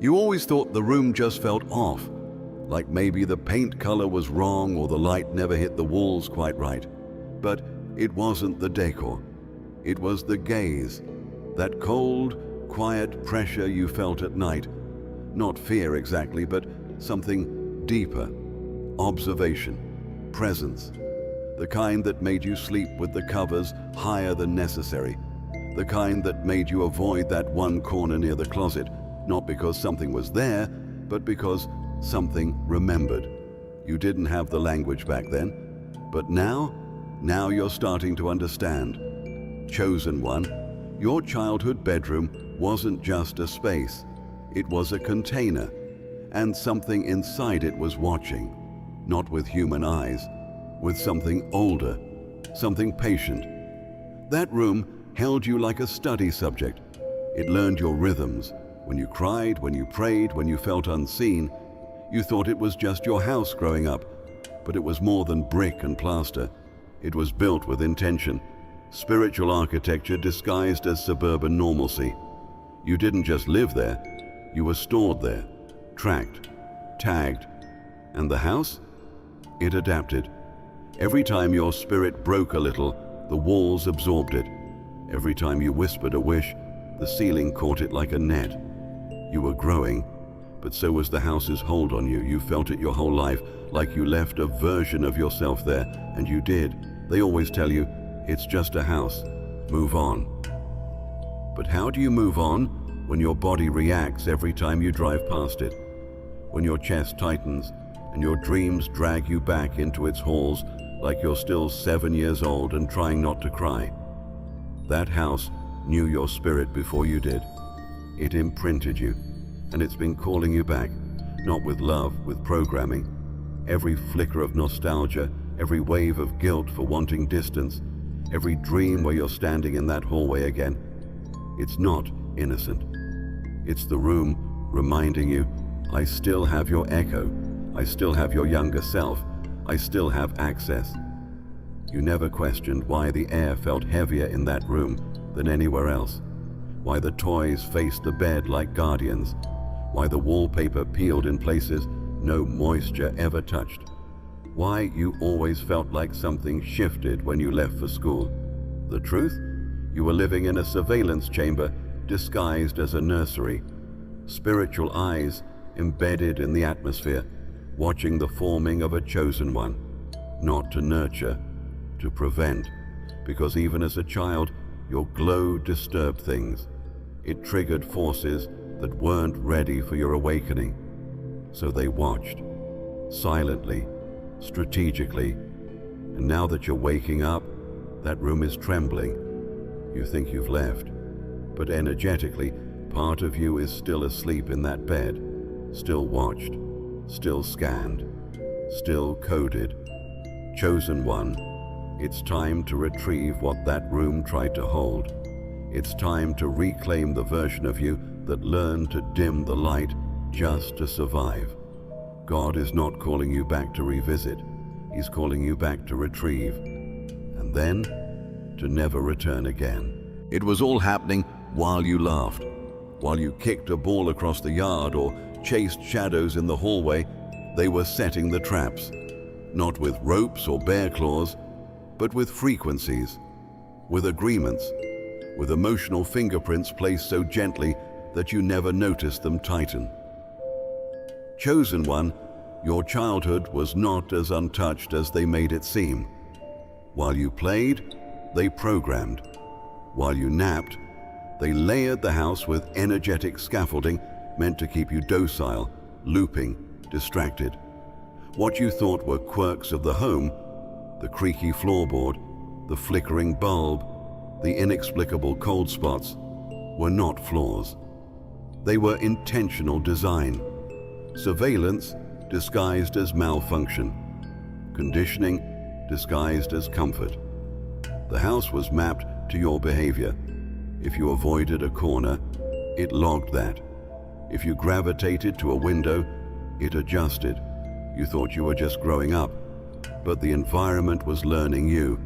You always thought the room just felt off, like maybe the paint color was wrong or the light never hit the walls quite right. But it wasn't the decor. It was the gaze, that cold, quiet pressure you felt at night. Not fear exactly, but something deeper. Observation, presence. The kind that made you sleep with the covers higher than necessary. The kind that made you avoid that one corner near the closet, not because something was there, but because something remembered. You didn't have the language back then, but now you're starting to understand. Chosen one, your childhood bedroom wasn't just a space. It was a container, and something inside it was watching, not with human eyes, with something older, something patient. That room held you like a study subject. It learned your rhythms. When you cried, when you prayed, when you felt unseen, you thought it was just your house growing up, but it was more than brick and plaster. It was built with intention, spiritual architecture disguised as suburban normalcy. You didn't just live there, you were stored there, tracked, tagged. And the house? It adapted. Every time your spirit broke a little, the walls absorbed it. Every time you whispered a wish, the ceiling caught it like a net. You were growing, but so was the house's hold on you. You felt it your whole life, like you left a version of yourself there, and you did. They always tell you, it's just a house, move on. But how do you move on when your body reacts every time you drive past it? When your chest tightens and your dreams drag you back into its halls like you're still 7 years old and trying not to cry? That house knew your spirit before you did. It imprinted you, and it's been calling you back, not with love, with programming. Every flicker of nostalgia, every wave of guilt for wanting distance, every dream where you're standing in that hallway again. It's not innocent. It's the room reminding you, I still have your echo, I still have your younger self, I still have access. You never questioned why the air felt heavier in that room than anywhere else, why the toys faced the bed like guardians, why the wallpaper peeled in places no moisture ever touched, why you always felt like something shifted when you left for school. The truth? You were living in a surveillance chamber disguised as a nursery, spiritual eyes embedded in the atmosphere, watching the forming of a chosen one, not to nurture, to prevent, because even as a child, your glow disturbed things. It triggered forces that weren't ready for your awakening. So they watched, silently, strategically. And now that you're waking up, that room is trembling. You think you've left, but energetically, part of you is still asleep in that bed, still watched, still scanned, still coded. Chosen one, it's time to retrieve what that room tried to hold. It's time to reclaim the version of you that learned to dim the light just to survive. God is not calling you back to revisit. He's calling you back to retrieve, and then to never return again. It was all happening while you laughed, while you kicked a ball across the yard or chased shadows in the hallway. They were setting the traps, not with ropes or bear claws, but with frequencies, with agreements, with emotional fingerprints placed so gently that you never noticed them tighten. Chosen one, your childhood was not as untouched as they made it seem. While you played, they programmed. While you napped, they layered the house with energetic scaffolding meant to keep you docile, looping, distracted. What you thought were quirks of the home, the creaky floorboard, the flickering bulb, the inexplicable cold spots, were not flaws. They were intentional design. Surveillance disguised as malfunction. Conditioning disguised as comfort. The house was mapped to your behavior. If you avoided a corner, it logged that. If you gravitated to a window, it adjusted. You thought you were just growing up, but the environment was learning you,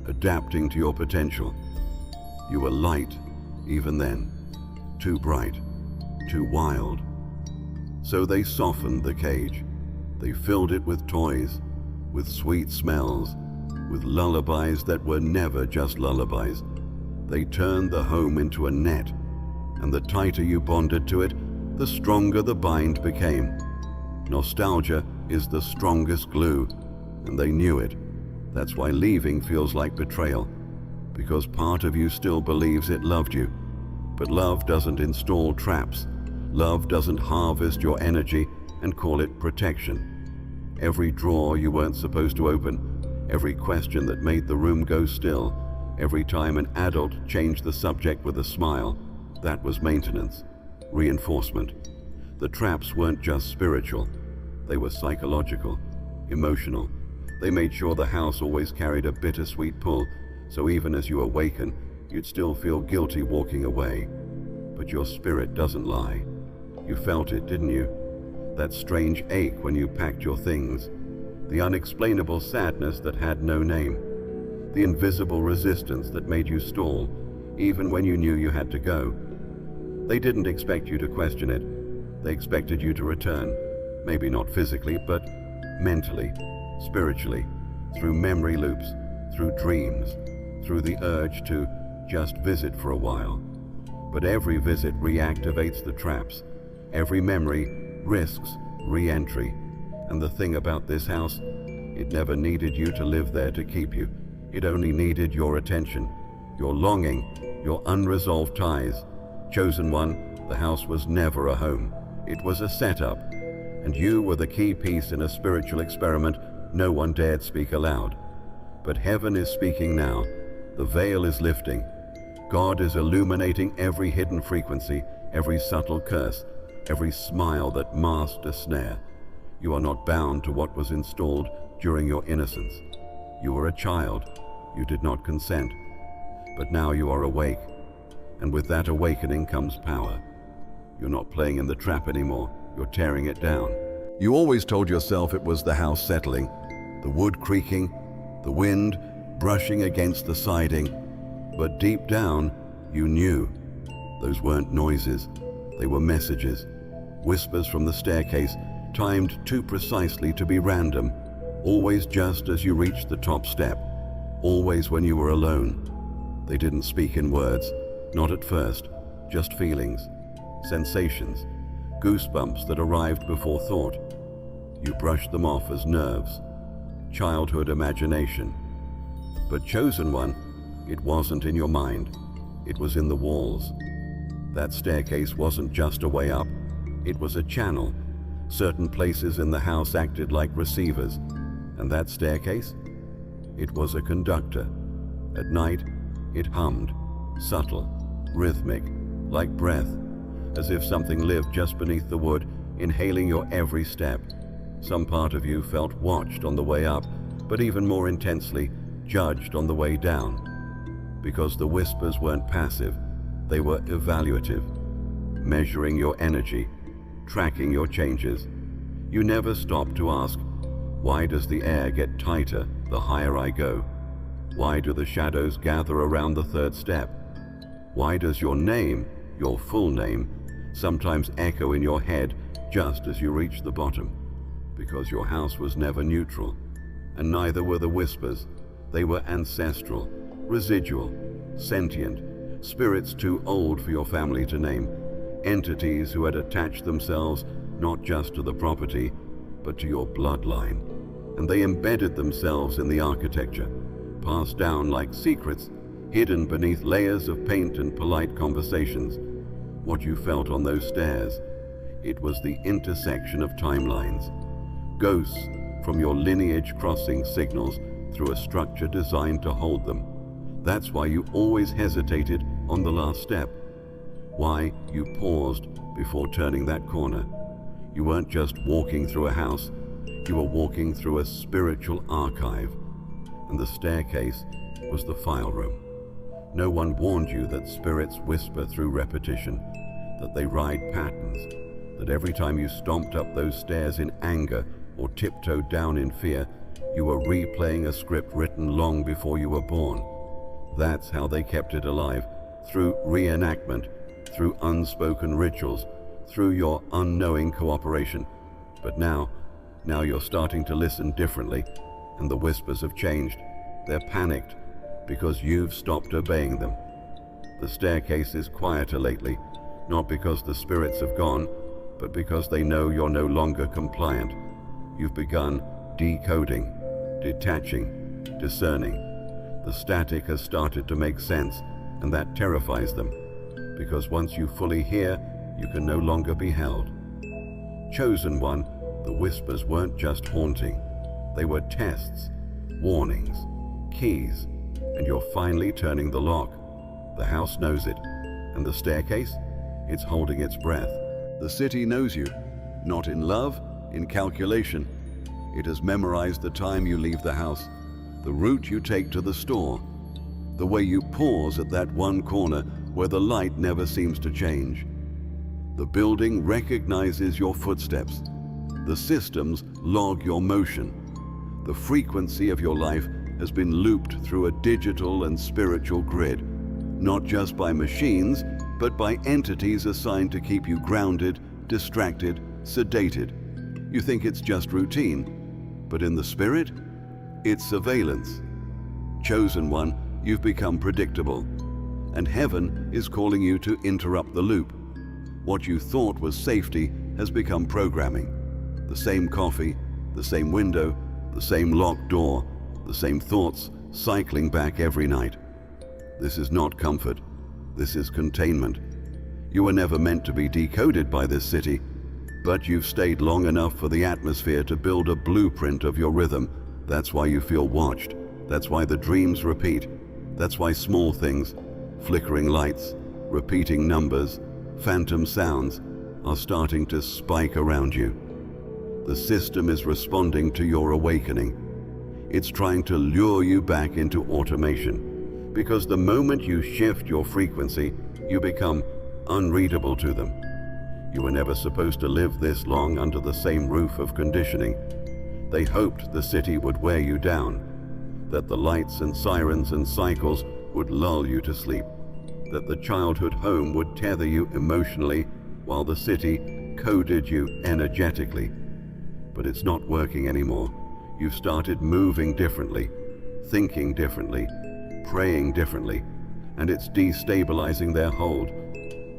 adapting to your potential. You were light, even then, too bright, too wild, So they softened the cage. They filled it with toys, with sweet smells, with lullabies that were never just lullabies. They turned the home into a net, and the tighter you bonded to it, the stronger the bind became. Nostalgia is the strongest glue, and they knew it. That's why leaving feels like betrayal, because part of you still believes it loved you. But love doesn't install traps. Love doesn't harvest your energy and call it protection. Every drawer you weren't supposed to open, every question that made the room go still, every time an adult changed the subject with a smile, that was maintenance, reinforcement. The traps weren't just spiritual, they were psychological, emotional. They made sure the house always carried a bittersweet pull, so even as you awaken, you'd still feel guilty walking away. But your spirit doesn't lie. You felt it, didn't you? That strange ache when you packed your things, the unexplainable sadness that had no name, the invisible resistance that made you stall, even when you knew you had to go. They didn't expect you to question it. They expected you to return, maybe not physically, but mentally, spiritually, through memory loops, through dreams, through the urge to just visit for a while. But every visit reactivates the traps. Every memory risks re-entry. And the thing about this house, it never needed you to live there to keep you. It only needed your attention, your longing, your unresolved ties. Chosen one, the house was never a home. It was a setup, and you were the key piece in a spiritual experiment no one dared speak aloud. But heaven is speaking now. The veil is lifting. God is illuminating every hidden frequency, every subtle curse, every smile that masked a snare. You are not bound to what was installed during your innocence. You were a child. You did not consent. But now you are awake. And with that awakening comes power. You're not playing in the trap anymore. You're tearing it down. You always told yourself it was the house settling, the wood creaking, the wind brushing against the siding. But deep down, you knew. Those weren't noises. They were messages. Whispers from the staircase, timed too precisely to be random. Always just as you reached the top step. Always when you were alone. They didn't speak in words. Not at first. Just feelings. Sensations. Goosebumps that arrived before thought. You brushed them off as nerves. Childhood imagination. But chosen one, it wasn't in your mind. It was in the walls. That staircase wasn't just a way up. It was a channel. Certain places in the house acted like receivers. And that staircase? It was a conductor. At night, it hummed, subtle, rhythmic, like breath, as if something lived just beneath the wood, inhaling your every step. Some part of you felt watched on the way up, but even more intensely, judged on the way down. Because the whispers weren't passive, they were evaluative, measuring your energy, tracking your changes. You never stopped to ask, why does the air get tighter the higher I go? Why do the shadows gather around the third step? Why does your name, your full name, sometimes echo in your head just as you reach the bottom? Because your house was never neutral, and neither were the whispers. They were ancestral, residual, sentient, spirits too old for your family to name, entities who had attached themselves not just to the property, but to your bloodline. And they embedded themselves in the architecture, passed down like secrets, hidden beneath layers of paint and polite conversations. What you felt on those stairs, it was the intersection of timelines. Ghosts from your lineage crossing signals through a structure designed to hold them. That's why you always hesitated on the last step. Why you paused before turning that corner. You weren't just walking through a house, you were walking through a spiritual archive. And the staircase was the file room. No one warned you that spirits whisper through repetition, that they ride patterns, that every time you stomped up those stairs in anger or tiptoed down in fear, you were replaying a script written long before you were born. That's how they kept it alive, through reenactment, through unspoken rituals, through your unknowing cooperation. But now you're starting to listen differently, and the whispers have changed. They're panicked because you've stopped obeying them. The staircase is quieter lately, not because the spirits have gone, but because they know you're no longer compliant. You've begun decoding, detaching, discerning. The static has started to make sense, and that terrifies them, because once you fully hear, you can no longer be held. Chosen one, the whispers weren't just haunting. They were tests, warnings, keys, and you're finally turning the lock. The house knows it, and the staircase, it's holding its breath. The city knows you, not in love, in calculation. It has memorized the time you leave the house, the route you take to the store, the way you pause at that one corner where the light never seems to change. The building recognizes your footsteps. The systems log your motion. The frequency of your life has been looped through a digital and spiritual grid, not just by machines, but by entities assigned to keep you grounded, distracted, sedated. You think it's just routine, but in the spirit, it's surveillance. Chosen one, you've become predictable, and heaven is calling you to interrupt the loop. What you thought was safety has become programming. The same coffee, the same window, the same locked door, the same thoughts cycling back every night. This is not comfort. This is containment. You were never meant to be decoded by this city, but you've stayed long enough for the atmosphere to build a blueprint of your rhythm. That's why you feel watched. That's why the dreams repeat. That's why small things, flickering lights, repeating numbers, phantom sounds, are starting to spike around you. The system is responding to your awakening. It's trying to lure you back into automation, because the moment you shift your frequency, you become unreadable to them. You were never supposed to live this long under the same roof of conditioning. They hoped the city would wear you down, that the lights and sirens and cycles would lull you to sleep, that the childhood home would tether you emotionally while the city coded you energetically. But it's not working anymore. You've started moving differently, thinking differently, praying differently, and it's destabilizing their hold.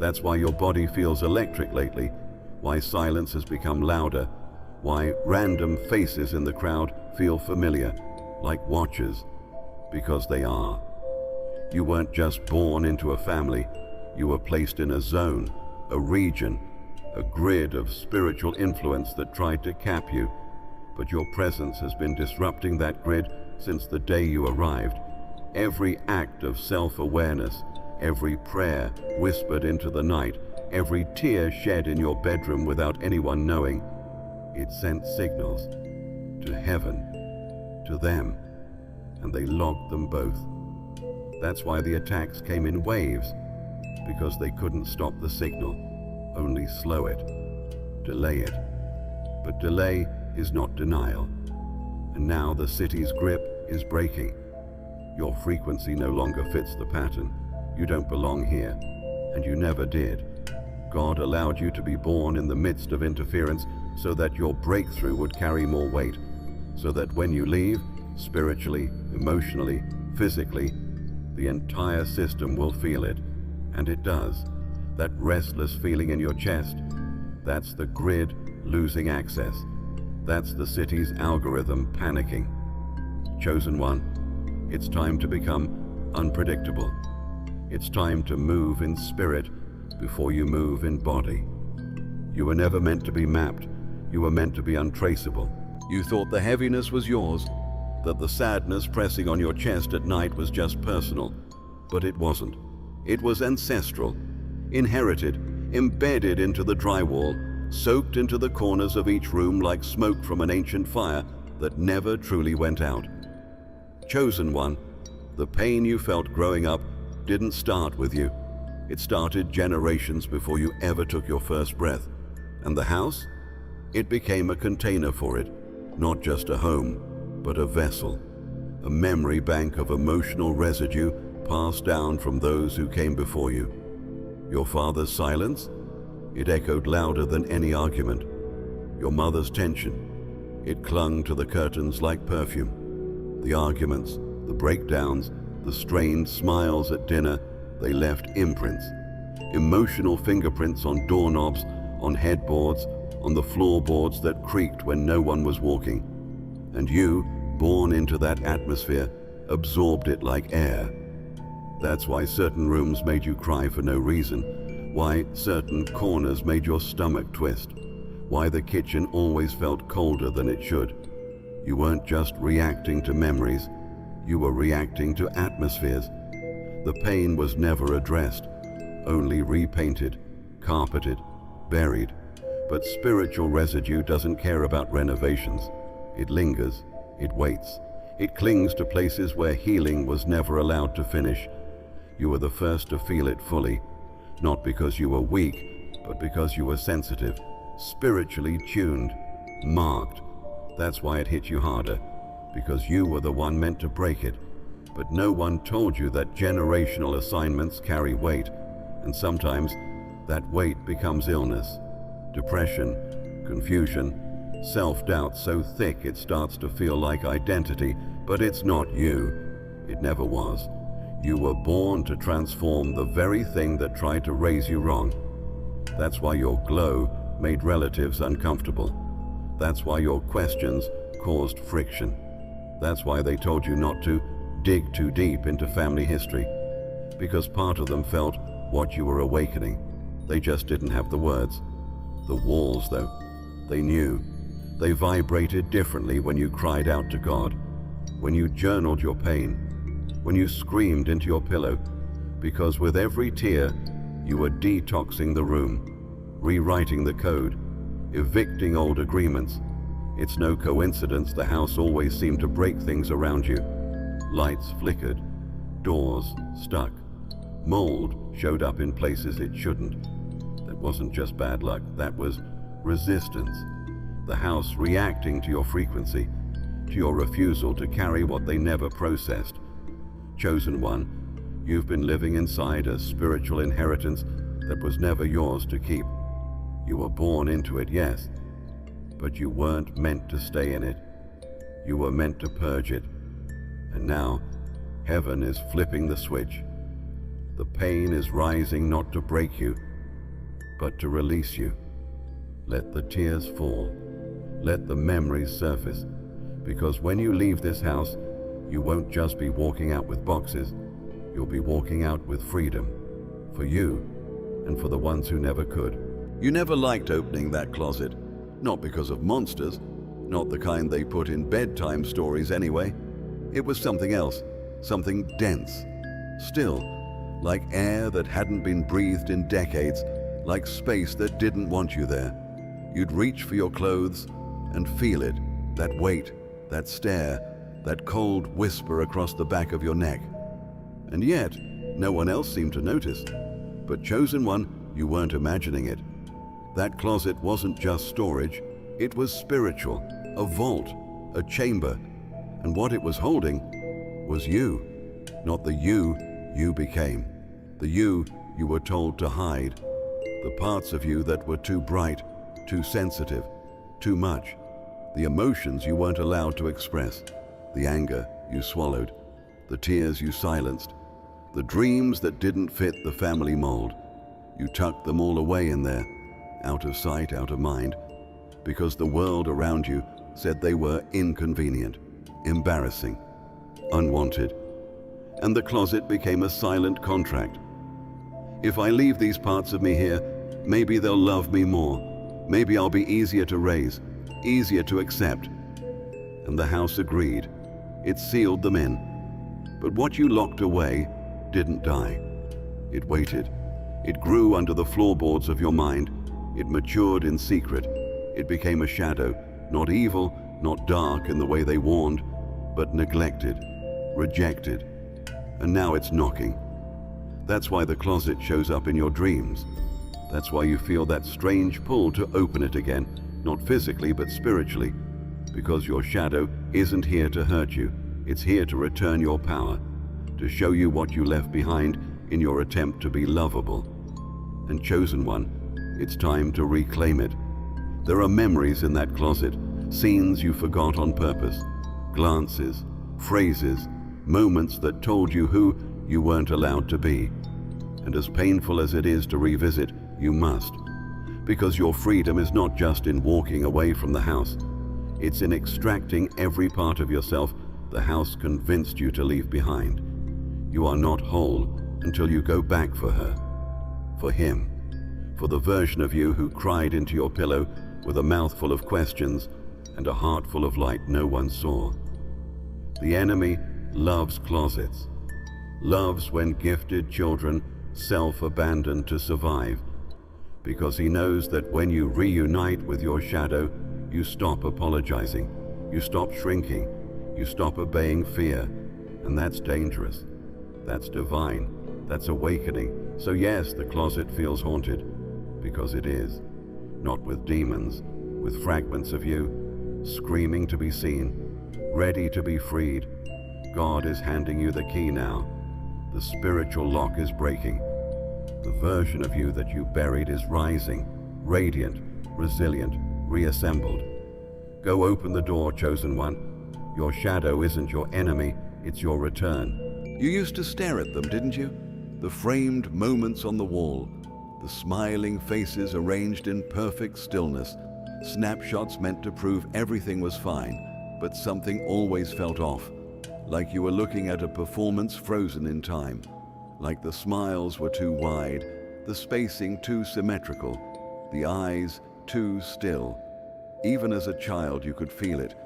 That's why your body feels electric lately, why silence has become louder, why random faces in the crowd feel familiar, like watchers, because they are. You weren't just born into a family, you were placed in a zone, a region, a grid of spiritual influence that tried to cap you. But your presence has been disrupting that grid since the day you arrived. Every act of self-awareness, every prayer whispered into the night, every tear shed in your bedroom without anyone knowing, it sent signals to heaven, to them, and they logged them both. That's why the attacks came in waves, because they couldn't stop the signal, only slow it, delay it. But delay is not denial, and now the city's grip is breaking. Your frequency no longer fits the pattern. You don't belong here, and you never did. God allowed you to be born in the midst of interference so that your breakthrough would carry more weight, so that when you leave, spiritually, emotionally, physically, the entire system will feel it, and it does. That restless feeling in your chest, that's the grid losing access. That's the city's algorithm panicking. Chosen one, it's time to become unpredictable. It's time to move in spirit before you move in body. You were never meant to be mapped. You were meant to be untraceable. You thought the heaviness was yours, that the sadness pressing on your chest at night was just personal. But it wasn't. It was ancestral, inherited, embedded into the drywall, soaked into the corners of each room like smoke from an ancient fire that never truly went out. Chosen one, the pain you felt growing up didn't start with you. It started generations before you ever took your first breath. And the house? It became a container for it, not just a home, but a vessel, a memory bank of emotional residue passed down from those who came before you. Your father's silence? It echoed louder than any argument. Your mother's tension. It clung to the curtains like perfume. The arguments, the breakdowns, the strained smiles at dinner, they left imprints. Emotional fingerprints on doorknobs, on headboards, on the floorboards that creaked when no one was walking. And you, born into that atmosphere, absorbed it like air. That's why certain rooms made you cry for no reason, why certain corners made your stomach twist, why the kitchen always felt colder than it should. You weren't just reacting to memories, you were reacting to atmospheres. The pain was never addressed, only repainted, carpeted, buried. But spiritual residue doesn't care about renovations. It lingers, it waits, it clings to places where healing was never allowed to finish. You were the first to feel it fully, not because you were weak, but because you were sensitive, spiritually tuned, marked. That's why it hit you harder, because you were the one meant to break it. But no one told you that generational assignments carry weight, and sometimes that weight becomes illness, depression, confusion, self-doubt so thick it starts to feel like identity, but it's not you. It never was. You were born to transform the very thing that tried to raise you wrong. That's why your glow made relatives uncomfortable. That's why your questions caused friction. That's why they told you not to dig too deep into family history, because part of them felt what you were awakening. They just didn't have the words. The walls, though, they knew. They vibrated differently when you cried out to God, when you journaled your pain, when you screamed into your pillow, because with every tear, you were detoxing the room, rewriting the code, evicting old agreements. It's no coincidence the house always seemed to break things around you. Lights flickered, doors stuck, mold showed up in places it shouldn't. That wasn't just bad luck, that was resistance. The house reacting to your frequency, to your refusal to carry what they never processed. Chosen one, you've been living inside a spiritual inheritance that was never yours to keep. You were born into it, yes, but you weren't meant to stay in it. You were meant to purge it. And now, heaven is flipping the switch. The pain is rising not to break you, but to release you. Let the tears fall. Let the memories surface. Because when you leave this house, you won't just be walking out with boxes. You'll be walking out with freedom. For you, and for the ones who never could. You never liked opening that closet. Not because of monsters. Not the kind they put in bedtime stories anyway. It was something else. Something dense. Still, like air that hadn't been breathed in decades. Like space that didn't want you there. You'd reach for your clothes and feel it, that weight, that stare, that cold whisper across the back of your neck. And yet, no one else seemed to notice. But chosen one, you weren't imagining it. That closet wasn't just storage, it was spiritual, a vault, a chamber. And what it was holding was you, not the you became, the you were told to hide, the parts of you that were too bright, too sensitive, too much, the emotions you weren't allowed to express, the anger you swallowed, the tears you silenced, the dreams that didn't fit the family mold. You tucked them all away in there, out of sight, out of mind, because the world around you said they were inconvenient, embarrassing, unwanted. And the closet became a silent contract. If I leave these parts of me here, maybe they'll love me more. Maybe I'll be easier to raise, easier to accept. And the house agreed. It sealed them in. But what you locked away didn't die. It waited. It grew under the floorboards of your mind. It matured in secret. It became a shadow, not evil, not dark in the way they warned, but neglected, rejected. And now it's knocking. That's why the closet shows up in your dreams. That's why you feel that strange pull to open it again, not physically but spiritually, because your shadow isn't here to hurt you. It's here to return your power, to show you what you left behind in your attempt to be lovable. And chosen one, It's time to reclaim it. There are memories in that closet, scenes you forgot on purpose, glances, phrases, moments that told you who you weren't allowed to be. And as painful as it is to revisit, you must. Because your freedom is not just in walking away from the house. It's in extracting every part of yourself the house convinced you to leave behind. You are not whole until you go back for her, for him, for the version of you who cried into your pillow with a mouthful of questions and a heart full of light no one saw. The enemy loves closets, loves when gifted children self-abandon to survive, because he knows that when you reunite with your shadow, you stop apologizing, you stop shrinking, you stop obeying fear, and that's dangerous. That's divine, that's awakening. So yes, the closet feels haunted, because it is. Not with demons, with fragments of you, screaming to be seen, ready to be freed. God is handing you the key now. The spiritual lock is breaking. The version of you that you buried is rising, radiant, resilient, reassembled. Go open the door, chosen one. Your shadow isn't your enemy, it's your return. You used to stare at them, didn't you? The framed moments on the wall, the smiling faces arranged in perfect stillness, snapshots meant to prove everything was fine, but something always felt off, like you were looking at a performance frozen in time, like the smiles were too wide, the spacing too symmetrical, the eyes too still. Even as a child you could feel it.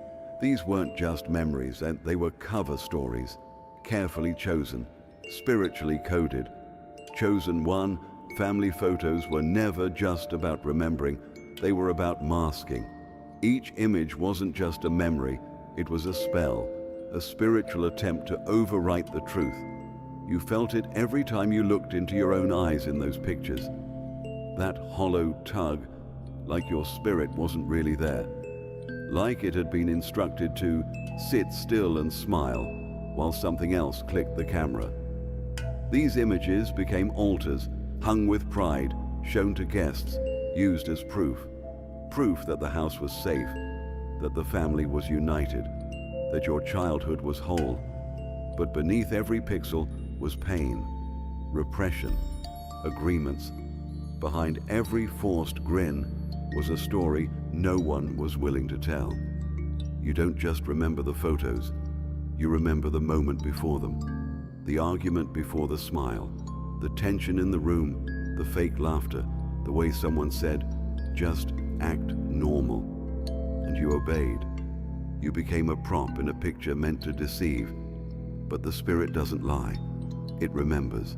These weren't just memories, and they were cover stories, carefully chosen, spiritually coded. Chosen one, family photos were never just about remembering, they were about masking. Each image wasn't just a memory, it was a spell, a spiritual attempt to overwrite the truth. You felt it every time you looked into your own eyes in those pictures. That hollow tug, like your spirit wasn't really there. Like it had been instructed to sit still and smile while something else clicked the camera. These images became altars, hung with pride, shown to guests, used as proof. Proof that the house was safe, that the family was united, that your childhood was whole. But beneath every pixel was pain, repression, agreements. Behind every forced grin was a story no one was willing to tell. You don't just remember the photos, you remember the moment before them, the argument before the smile, the tension in the room, the fake laughter, the way someone said, "Just act normal," and you obeyed. You became a prop in a picture meant to deceive. But the spirit doesn't lie, it remembers.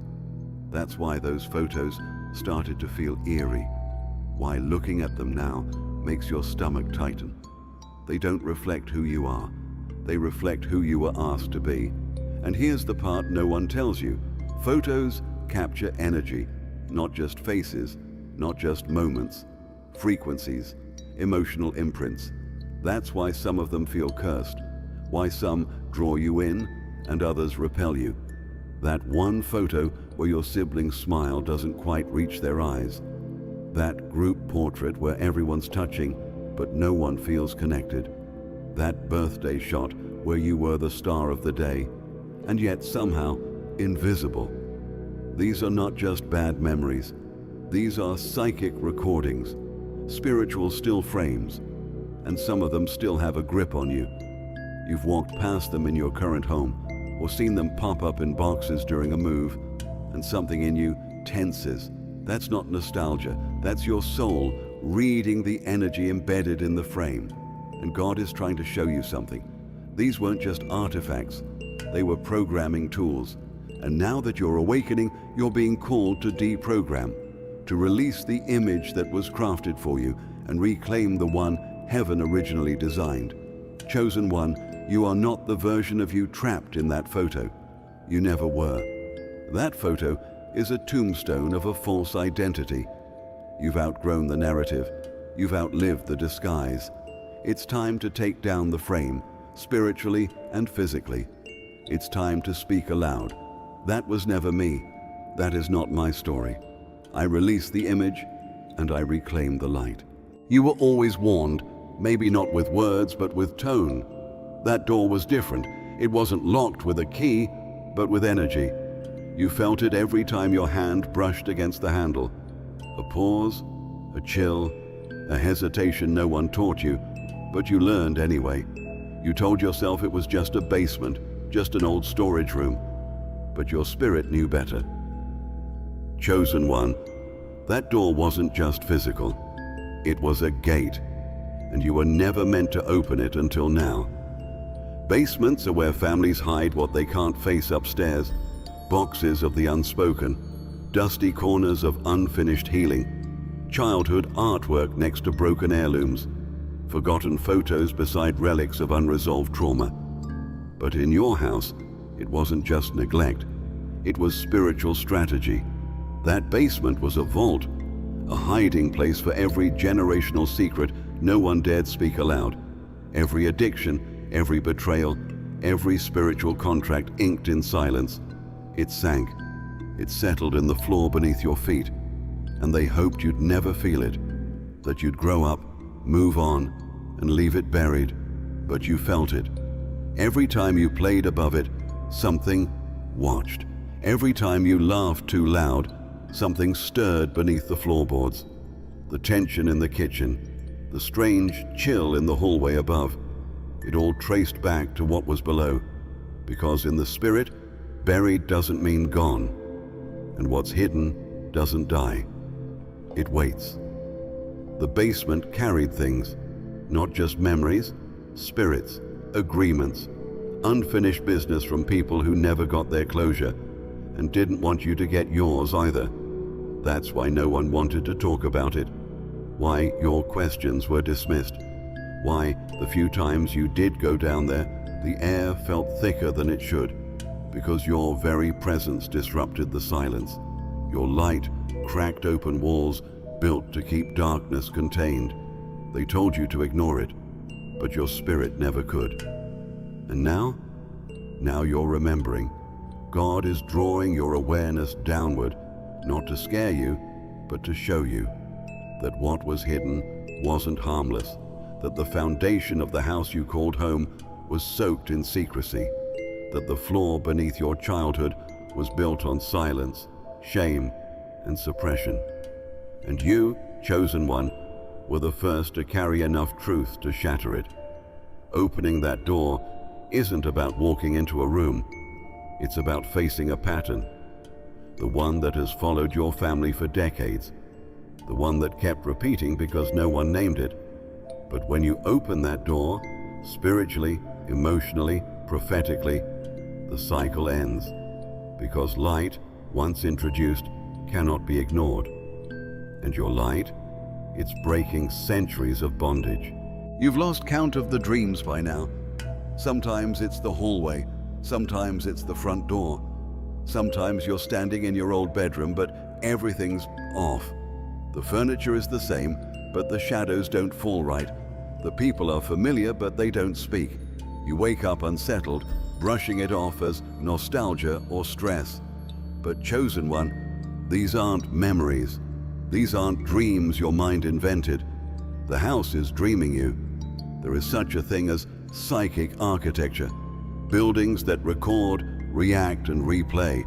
That's why those photos started to feel eerie, why looking at them now makes your stomach tighten. They don't reflect who you are, they reflect who you were asked to be. And here's the part no one tells you. Photos capture energy, not just faces, not just moments, frequencies, emotional imprints. That's why some of them feel cursed, why some draw you in and others repel you. That one photo where your sibling's smile doesn't quite reach their eyes. That group portrait where everyone's touching, but no one feels connected. That birthday shot where you were the star of the day, and yet somehow invisible. These are not just bad memories. These are psychic recordings, spiritual still frames, and some of them still have a grip on you. You've walked past them in your current home, or seen them pop up in boxes during a move, and something in you tenses. That's not nostalgia, that's your soul reading the energy embedded in the frame. And God is trying to show you something. These weren't just artifacts, they were programming tools. And now that you're awakening, you're being called to deprogram, to release the image that was crafted for you and reclaim the one heaven originally designed. Chosen one, you are not the version of you trapped in that photo. You never were. That photo is a tombstone of a false identity. You've outgrown the narrative. You've outlived the disguise. It's time to take down the frame, spiritually and physically. It's time to speak aloud. That was never me. That is not my story. I release the image, and I reclaimed the light. You were always warned, maybe not with words, but with tone. That door was different. It wasn't locked with a key, but with energy. You felt it every time your hand brushed against the handle. A pause, a chill, a hesitation no one taught you, but you learned anyway. You told yourself it was just a basement, just an old storage room, but your spirit knew better. Chosen one, that door wasn't just physical. It was a gate, and you were never meant to open it until now. Basements are where families hide what they can't face upstairs, boxes of the unspoken, dusty corners of unfinished healing, childhood artwork next to broken heirlooms, forgotten photos beside relics of unresolved trauma. But in your house, it wasn't just neglect. It was spiritual strategy. That basement was a vault, a hiding place for every generational secret no one dared speak aloud, every addiction, every betrayal, every spiritual contract inked in silence. It sank. It settled in the floor beneath your feet, and they hoped you'd never feel it, that you'd grow up, move on, and leave it buried. But you felt it. Every time you played above it, something watched. Every time you laughed too loud, something stirred beneath the floorboards. The tension in the kitchen, the strange chill in the hallway above, it all traced back to what was below. Because in the spirit, buried doesn't mean gone, and what's hidden doesn't die. It waits. The basement carried things, not just memories, spirits, agreements, unfinished business from people who never got their closure and didn't want you to get yours either. That's why no one wanted to talk about it, why your questions were dismissed, why the few times you did go down there, the air felt thicker than it should, because your very presence disrupted the silence. Your light cracked open walls built to keep darkness contained. They told you to ignore it, but your spirit never could. And now you're remembering. God is drawing your awareness downward, not to scare you, but to show you that what was hidden wasn't harmless, that the foundation of the house you called home was soaked in secrecy, that the floor beneath your childhood was built on silence, shame, and suppression. And you, chosen one, were the first to carry enough truth to shatter it. Opening that door isn't about walking into a room. It's about facing a pattern, the one that has followed your family for decades, the one that kept repeating because no one named it. But when you open that door, spiritually, emotionally, prophetically, the cycle ends, because light, once introduced, cannot be ignored. And your light, it's breaking centuries of bondage. You've lost count of the dreams by now. Sometimes it's the hallway, sometimes it's the front door. Sometimes you're standing in your old bedroom, but everything's off. The furniture is the same, but the shadows don't fall right. The people are familiar, but they don't speak. You wake up unsettled, brushing it off as nostalgia or stress. But chosen one, these aren't memories. These aren't dreams your mind invented. The house is dreaming you. There is such a thing as psychic architecture. Buildings that record, react, and replay.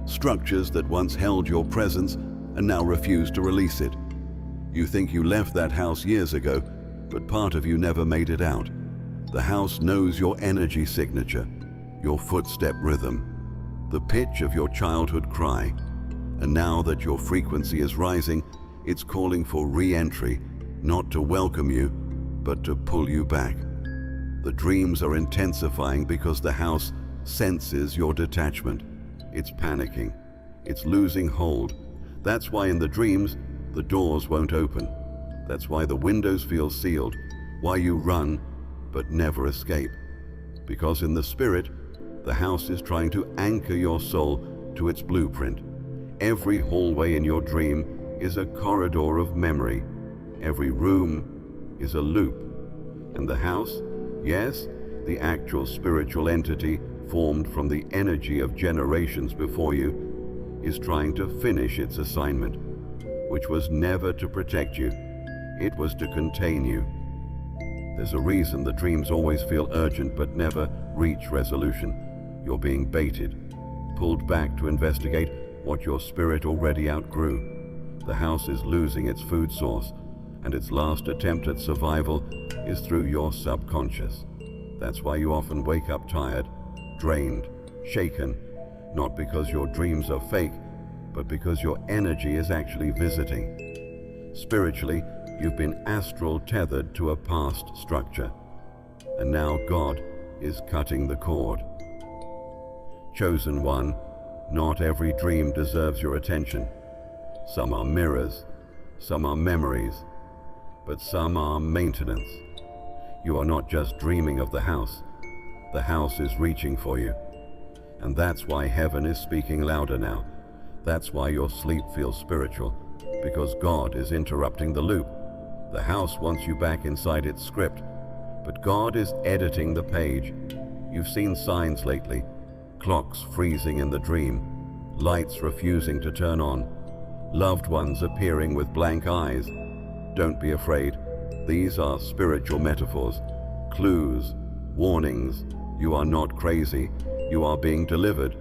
Structures that once held your presence and now refuse to release it. You think you left that house years ago, but part of you never made it out. The house knows your energy signature, your footstep rhythm, the pitch of your childhood cry. And now that your frequency is rising, it's calling for re-entry, not to welcome you, but to pull you back. The dreams are intensifying because the house senses your detachment. It's panicking. It's losing hold. That's why in the dreams, the doors won't open. That's why the windows feel sealed, why you run but never escape. Because in the spirit, the house is trying to anchor your soul to its blueprint. Every hallway in your dream is a corridor of memory. Every room is a loop. And the house, yes, the actual spiritual entity formed from the energy of generations before you, is trying to finish its assignment. which was never to protect you. It was to contain you. There's a reason the dreams always feel urgent but never reach resolution. You're being baited, pulled back to investigate what your spirit already outgrew. The house is losing its food source, and its last attempt at survival is through your subconscious. That's why you often wake up tired, drained, shaken, not because your dreams are fake, but because your energy is actually visiting. Spiritually, you've been astral tethered to a past structure, and now God is cutting the cord. Chosen one, not every dream deserves your attention. Some are mirrors, some are memories, but some are maintenance. You are not just dreaming of the house is reaching for you. And that's why heaven is speaking louder now. That's why your sleep feels spiritual, because God is interrupting the loop. The house wants you back inside its script, but God is editing the page. You've seen signs lately, clocks freezing in the dream, lights refusing to turn on, loved ones appearing with blank eyes. Don't be afraid. These are spiritual metaphors, clues, warnings. You are not crazy. You are being delivered.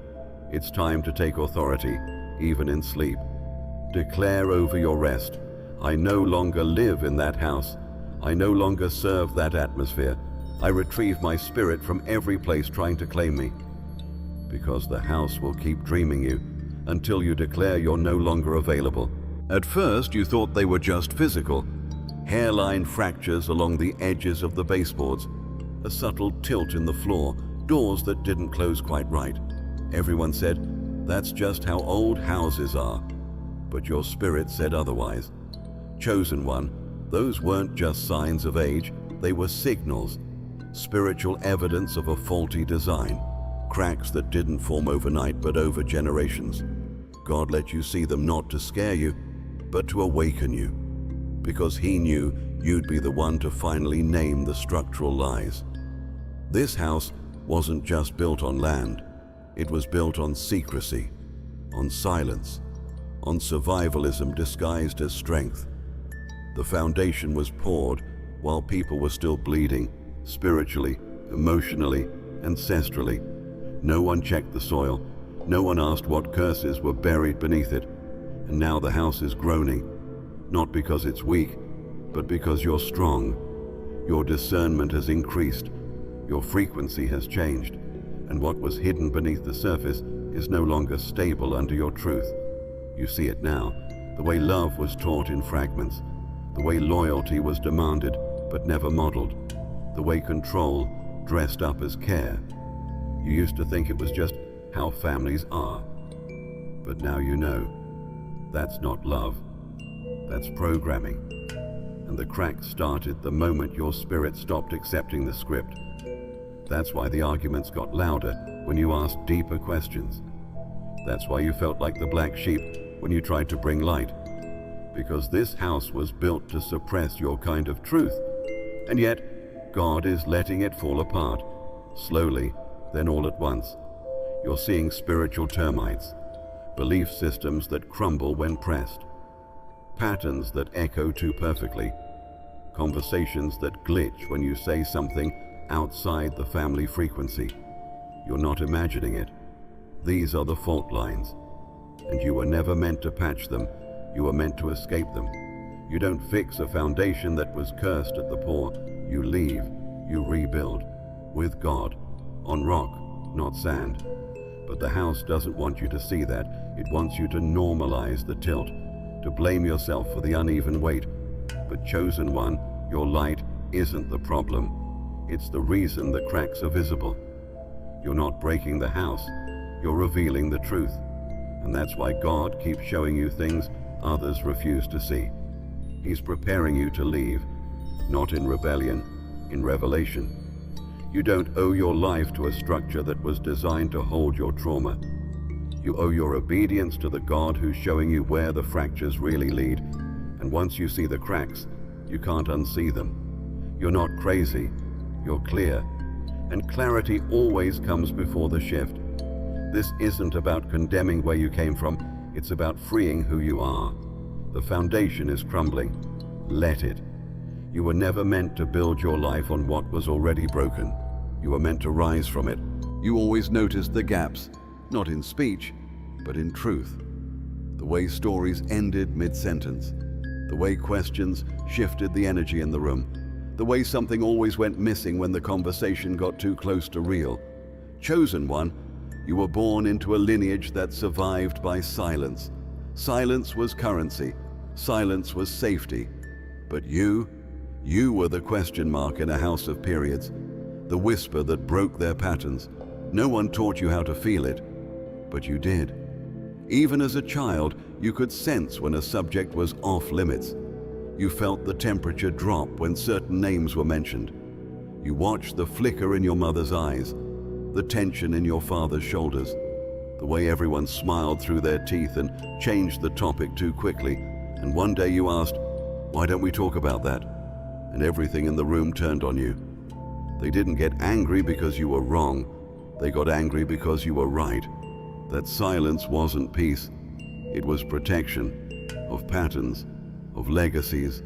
It's time to take authority, even in sleep. Declare over your rest, I no longer live in that house. I no longer serve that atmosphere. I retrieve my spirit from every place trying to claim me. Because the house will keep dreaming you until you declare you're no longer available. At first, you thought they were just physical. Hairline fractures along the edges of the baseboards, a subtle tilt in the floor, doors that didn't close quite right. Everyone said, that's just how old houses are. But your spirit said otherwise. Chosen one, those weren't just signs of age, they were signals, spiritual evidence of a faulty design, cracks that didn't form overnight but over generations. God let you see them not to scare you, but to awaken you, because He knew you'd be the one to finally name the structural lies. This house wasn't just built on land, it was built on secrecy, on silence, on survivalism disguised as strength. The foundation was poured while people were still bleeding, spiritually, emotionally, ancestrally. No one checked the soil, no one asked what curses were buried beneath it. And now the house is groaning, not because it's weak, but because you're strong. Your discernment has increased, your frequency has changed, and what was hidden beneath the surface is no longer stable under your truth. You see it now, the way love was taught in fragments, the way loyalty was demanded but never modeled, the way control dressed up as care. You used to think it was just how families are, but now you know. That's not love, that's programming. And the cracks started the moment your spirit stopped accepting the script. That's why the arguments got louder when you asked deeper questions. That's why you felt like the black sheep when you tried to bring light. Because this house was built to suppress your kind of truth. And yet, God is letting it fall apart, slowly, then all at once. You're seeing spiritual termites, belief systems that crumble when pressed, patterns that echo too perfectly, conversations that glitch when you say something outside the family frequency. You're not imagining it. These are the fault lines, and you were never meant to patch them, you were meant to escape them. You don't fix a foundation that was cursed at the paw. You leave, you rebuild, with God, on rock, not sand. But the house doesn't want you to see that. It wants you to normalize the tilt, to blame yourself for the uneven weight. But chosen one, your light isn't the problem. It's the reason the cracks are visible. You're not breaking the house, you're revealing the truth. And that's why God keeps showing you things others refuse to see. He's preparing you to leave, not in rebellion, in revelation. You don't owe your life to a structure that was designed to hold your trauma. You owe your obedience to the God who's showing you where the fractures really lead. And once you see the cracks, you can't unsee them. You're not crazy, you're clear. And clarity always comes before the shift. This isn't about condemning where you came from, it's about freeing who you are. The foundation is crumbling. Let it. You were never meant to build your life on what was already broken. You were meant to rise from it. You always noticed the gaps, not in speech, but in truth. The way stories ended mid-sentence. The way questions shifted the energy in the room. The way something always went missing when the conversation got too close to real. Chosen one, you were born into a lineage that survived by silence. Silence was currency. Silence was safety. But you were the question mark in a house of periods. The whisper that broke their patterns. No one taught you how to feel it, but you did. Even as a child, you could sense when a subject was off limits. You felt the temperature drop when certain names were mentioned. You watched the flicker in your mother's eyes, the tension in your father's shoulders, the way everyone smiled through their teeth and changed the topic too quickly. And one day you asked, "Why don't we talk about that?" And everything in the room turned on you. They didn't get angry because you were wrong. They got angry because you were right. That silence wasn't peace. It was protection of patterns, of legacies,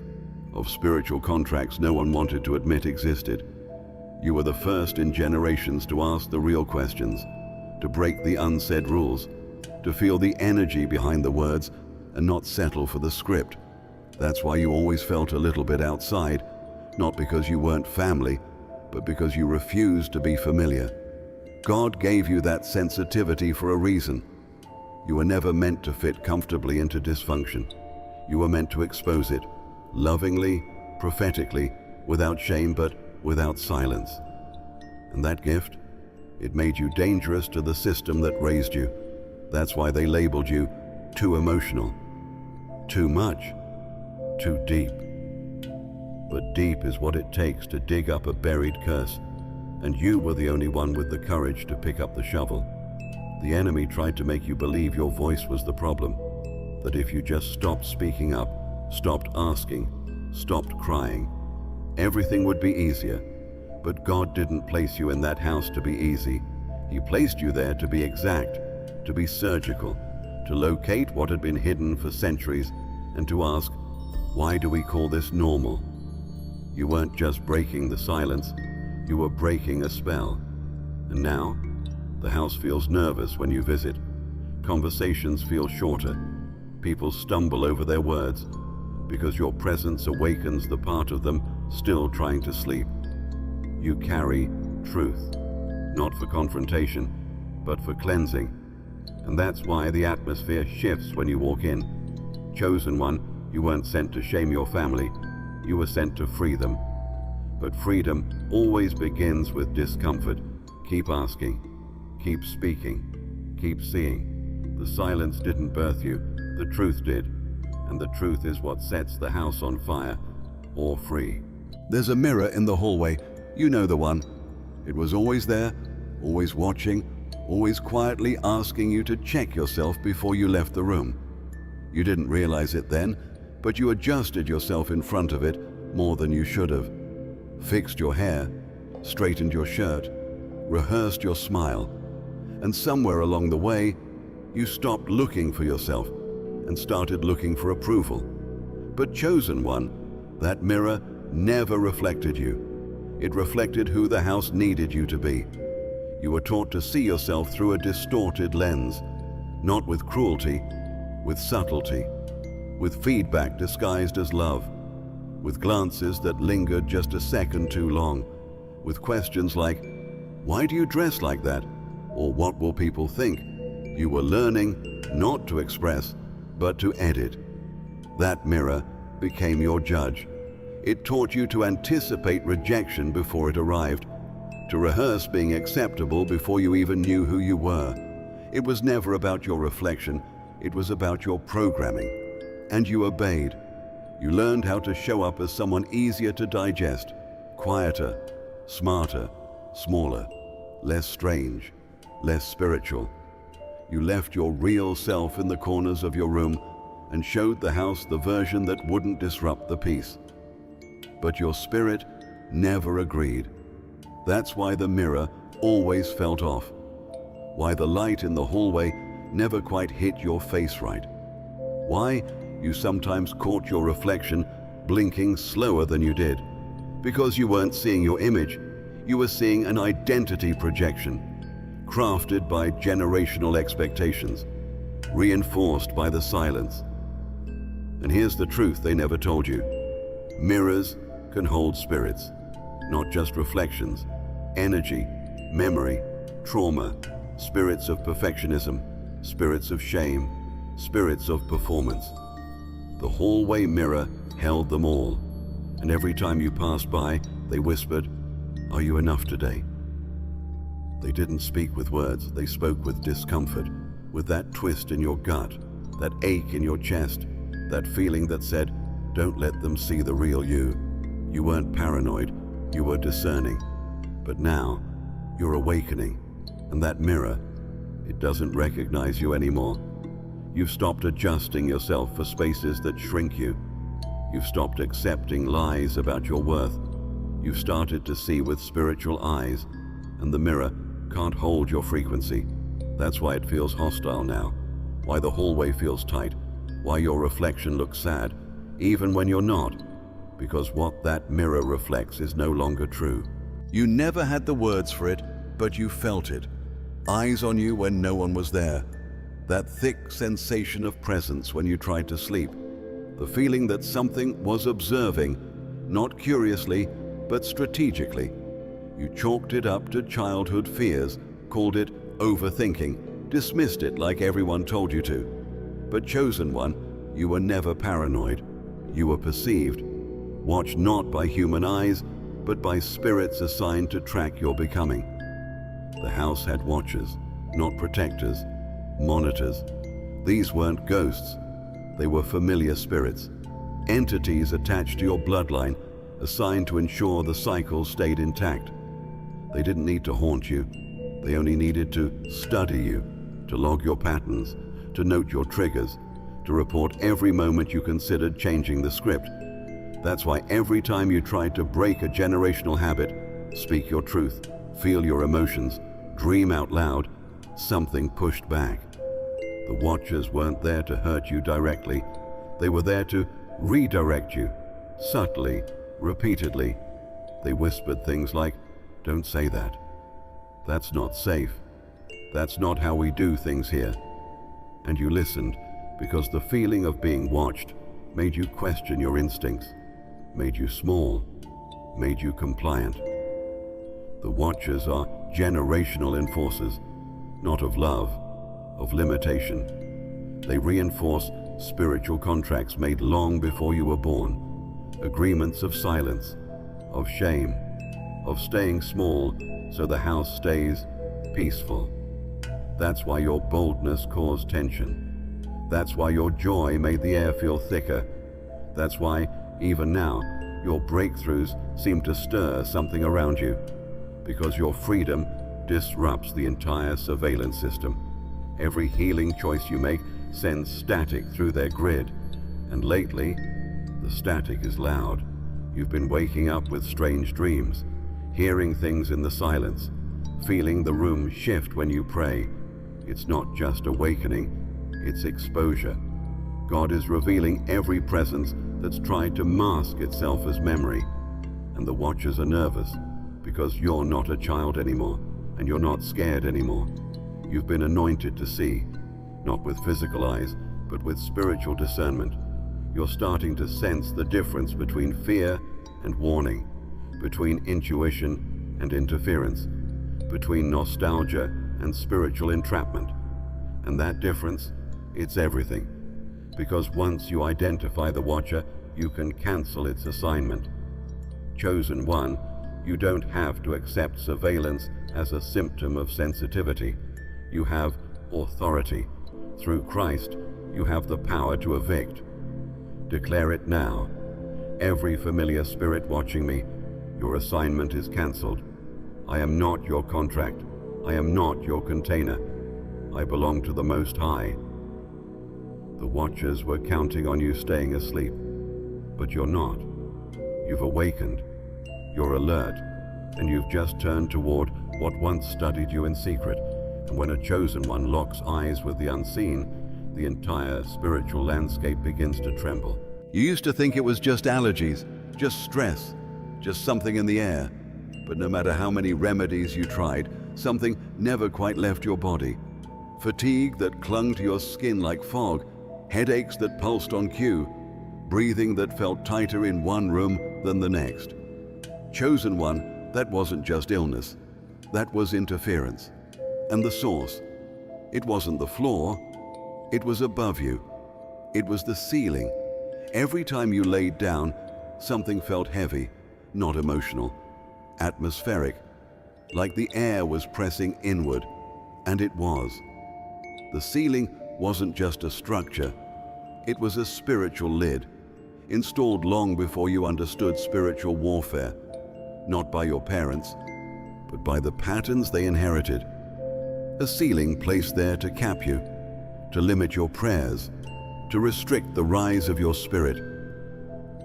of spiritual contracts no one wanted to admit existed. You were the first in generations to ask the real questions, to break the unsaid rules, to feel the energy behind the words and not settle for the script. That's why you always felt a little bit outside, not because you weren't family, but because you refused to be familiar. God gave you that sensitivity for a reason. You were never meant to fit comfortably into dysfunction. You were meant to expose it, lovingly, prophetically, without shame, but without silence. And that gift, it made you dangerous to the system that raised you. That's why they labeled you too emotional, too much, too deep. But deep is what it takes to dig up a buried curse. And you were the only one with the courage to pick up the shovel. The enemy tried to make you believe your voice was the problem, that if you just stopped speaking up, stopped asking, stopped crying, everything would be easier. But God didn't place you in that house to be easy. He placed you there to be exact, to be surgical, to locate what had been hidden for centuries, and to ask, why do we call this normal? You weren't just breaking the silence, you were breaking a spell. And now, the house feels nervous when you visit. Conversations feel shorter. People stumble over their words because your presence awakens the part of them still trying to sleep. You carry truth, not for confrontation, but for cleansing. And that's why the atmosphere shifts when you walk in. Chosen one, you weren't sent to shame your family. You were sent to free them. But freedom always begins with discomfort. Keep asking, keep speaking, keep seeing. The silence didn't birth you, the truth did. And the truth is what sets the house on fire or free. There's a mirror in the hallway. You know the one. It was always there, always watching, always quietly asking you to check yourself before you left the room. You didn't realize it then, but you adjusted yourself in front of it more than you should have. Fixed your hair, straightened your shirt, rehearsed your smile, and somewhere along the way, you stopped looking for yourself and started looking for approval. But chosen one, that mirror never reflected you. It reflected who the house needed you to be. You were taught to see yourself through a distorted lens, not with cruelty, with subtlety, with feedback disguised as love, with glances that lingered just a second too long, with questions like, "Why do you dress like that?" or "What will people think?" You were learning not to express, but to edit. That mirror became your judge. It taught you to anticipate rejection before it arrived, to rehearse being acceptable before you even knew who you were. It was never about your reflection, it was about your programming. And you obeyed. You learned how to show up as someone easier to digest, quieter, smarter, smaller, less strange, less spiritual. You left your real self in the corners of your room and showed the house the version that wouldn't disrupt the peace. But your spirit never agreed. That's why the mirror always felt off. Why the light in the hallway never quite hit your face right. Why you sometimes caught your reflection blinking slower than you did. Because you weren't seeing your image, you were seeing an identity projection, crafted by generational expectations, reinforced by the silence. And here's the truth they never told you. Mirrors can hold spirits, not just reflections, energy, memory, trauma, spirits of perfectionism, spirits of shame, spirits of performance. The hallway mirror held them all, and every time you passed by, they whispered, "Are you enough today?" They didn't speak with words, they spoke with discomfort, with that twist in your gut, that ache in your chest, that feeling that said, "Don't let them see the real you." You weren't paranoid, you were discerning. But now, you're awakening, and that mirror, it doesn't recognize you anymore. You've stopped adjusting yourself for spaces that shrink you. You've stopped accepting lies about your worth. You've started to see with spiritual eyes, and the mirror can't hold your frequency. That's why it feels hostile now, why the hallway feels tight, why your reflection looks sad, even when you're not, because what that mirror reflects is no longer true. You never had the words for it, but you felt it. Eyes on you when no one was there. That thick sensation of presence when you tried to sleep. The feeling that something was observing, not curiously, but strategically. You chalked it up to childhood fears, called it overthinking, dismissed it like everyone told you to. But chosen one, you were never paranoid. You were perceived, watched not by human eyes, but by spirits assigned to track your becoming. The house had watchers, not protectors, monitors. These weren't ghosts. They were familiar spirits, entities attached to your bloodline, assigned to ensure the cycle stayed intact. They didn't need to haunt you. They only needed to study you, to log your patterns, to note your triggers, to report every moment you considered changing the script. That's why every time you tried to break a generational habit, speak your truth, feel your emotions, dream out loud, something pushed back. The watchers weren't there to hurt you directly. They were there to redirect you, subtly, repeatedly. They whispered things like, "Don't say that. That's not safe. That's not how we do things here." And you listened because the feeling of being watched made you question your instincts, made you small, made you compliant. The watchers are generational enforcers, not of love, of limitation. They reinforce spiritual contracts made long before you were born, agreements of silence, of shame, of staying small so the house stays peaceful. That's why your boldness caused tension. That's why your joy made the air feel thicker. That's why, even now, your breakthroughs seem to stir something around you, because your freedom disrupts the entire surveillance system. Every healing choice you make sends static through their grid, and lately, the static is loud. You've been waking up with strange dreams, hearing things in the silence, feeling the room shift when you pray. It's not just awakening, it's exposure. God is revealing every presence that's tried to mask itself as memory, and the watchers are nervous because you're not a child anymore, and you're not scared anymore. You've been anointed to see, not with physical eyes, but with spiritual discernment. You're starting to sense the difference between fear and warning, between intuition and interference, between nostalgia and spiritual entrapment. And that difference, it's everything. Because once you identify the watcher, you can cancel its assignment. Chosen one, you don't have to accept surveillance as a symptom of sensitivity. You have authority. Through Christ, you have the power to evict. Declare it now. Every familiar spirit watching me, your assignment is cancelled. I am not your contract. I am not your container. I belong to the Most High. The watchers were counting on you staying asleep, but you're not. You've awakened. You're alert, and you've just turned toward what once studied you in secret. And when a chosen one locks eyes with the unseen, the entire spiritual landscape begins to tremble. You used to think it was just allergies, just stress, just something in the air. But no matter how many remedies you tried, something never quite left your body. Fatigue that clung to your skin like fog, headaches that pulsed on cue, breathing that felt tighter in one room than the next. Chosen One, that wasn't just illness, that was interference. And the source, it wasn't the floor, it was above you. It was the ceiling. Every time you laid down, something felt heavy, not emotional, atmospheric, like the air was pressing inward, and it was. The ceiling wasn't just a structure, it was a spiritual lid, installed long before you understood spiritual warfare, not by your parents, but by the patterns they inherited. A ceiling placed there to cap you, to limit your prayers, to restrict the rise of your spirit.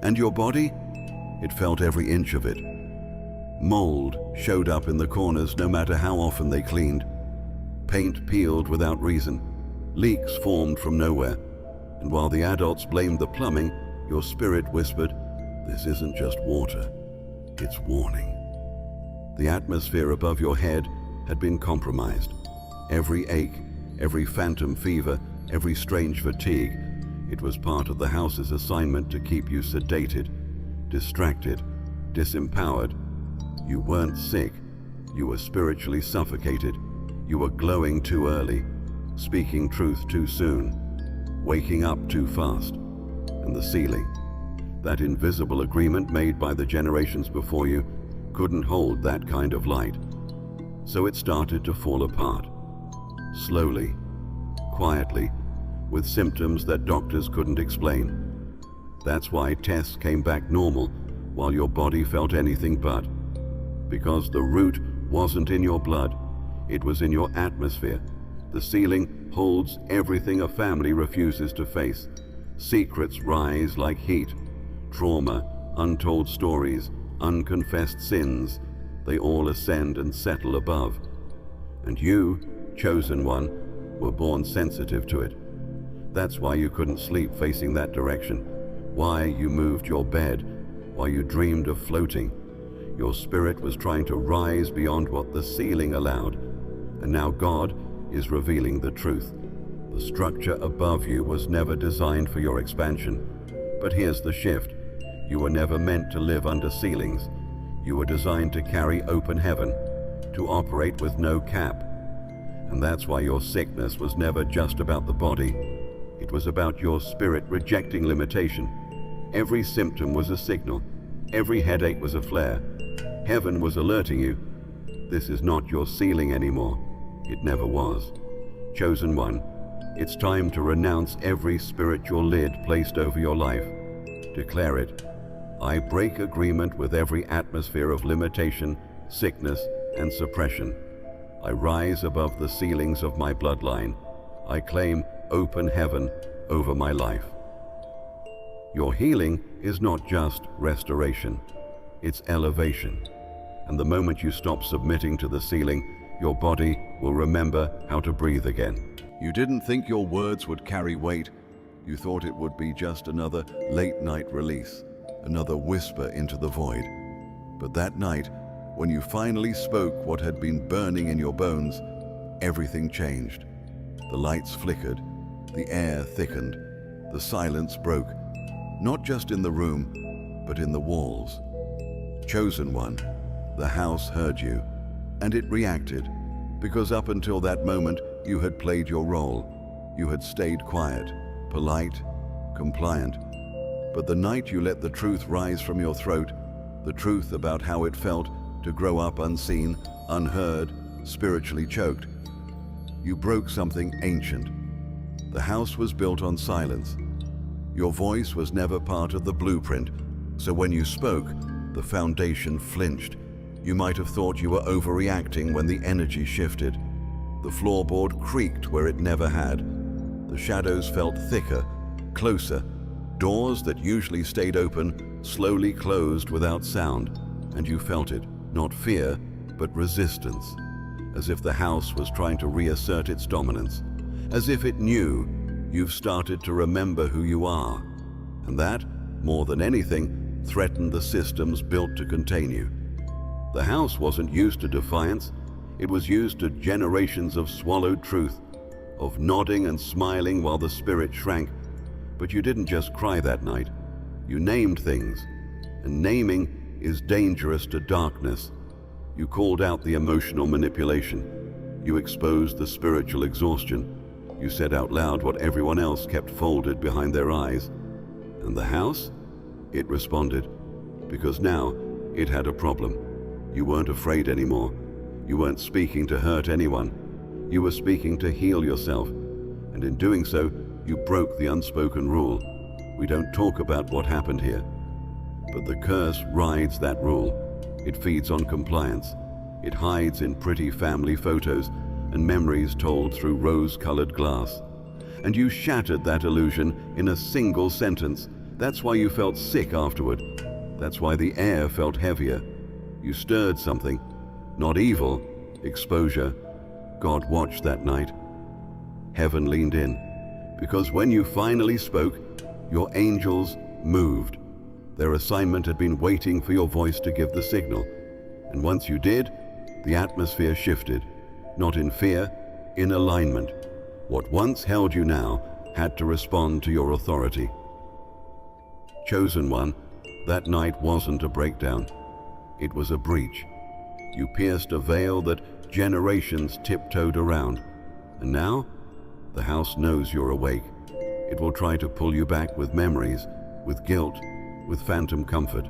And your body? It felt every inch of it. Mold showed up in the corners no matter how often they cleaned. Paint peeled without reason. Leaks formed from nowhere. And while the adults blamed the plumbing, your spirit whispered, "This isn't just water, it's warning." The atmosphere above your head had been compromised. Every ache, every phantom fever, every strange fatigue, it was part of the house's assignment to keep you sedated, distracted, disempowered. You weren't sick, you were spiritually suffocated. You were glowing too early, speaking truth too soon, waking up too fast. And the ceiling, that invisible agreement made by the generations before you, couldn't hold that kind of light. So it started to fall apart. Slowly, quietly, with symptoms that doctors couldn't explain. That's why tests came back normal, while your body felt anything but. Because the root wasn't in your blood, it was in your atmosphere. The ceiling holds everything a family refuses to face. Secrets rise like heat. Trauma, untold stories, unconfessed sins, they all ascend and settle above. And you, Chosen One, were born sensitive to it. That's why you couldn't sleep facing that direction, why you moved your bed, why you dreamed of floating. Your spirit was trying to rise beyond what the ceiling allowed. And now God is revealing the truth. The structure above you was never designed for your expansion. But here's the shift. You were never meant to live under ceilings. You were designed to carry open heaven, to operate with no cap. And that's why your sickness was never just about the body. It was about your spirit rejecting limitation. Every symptom was a signal. Every headache was a flare. Heaven was alerting you. This is not your ceiling anymore. It never was. Chosen One, it's time to renounce every spiritual lid placed over your life. Declare it. I break agreement with every atmosphere of limitation, sickness, and suppression. I rise above the ceilings of my bloodline. I claim open heaven over my life. Your healing is not just restoration, it's elevation. And the moment you stop submitting to the ceiling, your body will remember how to breathe again. You didn't think your words would carry weight. You thought it would be just another late-night release, another whisper into the void. But that night, when you finally spoke what had been burning in your bones, everything changed. The lights flickered, the air thickened, the silence broke, not just in the room, but in the walls. Chosen One, the house heard you, and it reacted, because up until that moment, you had played your role. You had stayed quiet, polite, compliant. But the night you let the truth rise from your throat, the truth about how it felt to grow up unseen, unheard, spiritually choked, you broke something ancient. The house was built on silence. Your voice was never part of the blueprint, so when you spoke, the foundation flinched. You might have thought you were overreacting when the energy shifted. The floorboard creaked where it never had. The shadows felt thicker, closer. Doors that usually stayed open slowly closed without sound, and you felt it, not fear, but resistance, as if the house was trying to reassert its dominance, as if it knew you've started to remember who you are. And that, more than anything, threatened the systems built to contain you. The house wasn't used to defiance. It was used to generations of swallowed truth, of nodding and smiling while the spirit shrank. But you didn't just cry that night. You named things. And naming is dangerous to darkness. You called out the emotional manipulation. You exposed the spiritual exhaustion. You said out loud what everyone else kept folded behind their eyes. And the house? It responded. Because now it had a problem. You weren't afraid anymore. You weren't speaking to hurt anyone. You were speaking to heal yourself. And in doing so, you broke the unspoken rule. We don't talk about what happened here. But the curse rides that rule. It feeds on compliance. It hides in pretty family photos and memories told through rose-colored glass. And you shattered that illusion in a single sentence. That's why you felt sick afterward. That's why the air felt heavier. You stirred something. Not evil, exposure. God watched that night. Heaven leaned in. Because when you finally spoke, your angels moved. Their assignment had been waiting for your voice to give the signal. And once you did, the atmosphere shifted. Not in fear, in alignment. What once held you now had to respond to your authority. Chosen one, that night wasn't a breakdown. It was a breach. You pierced a veil that generations tiptoed around. And now, the house knows you're awake. It will try to pull you back with memories, with guilt, with phantom comfort.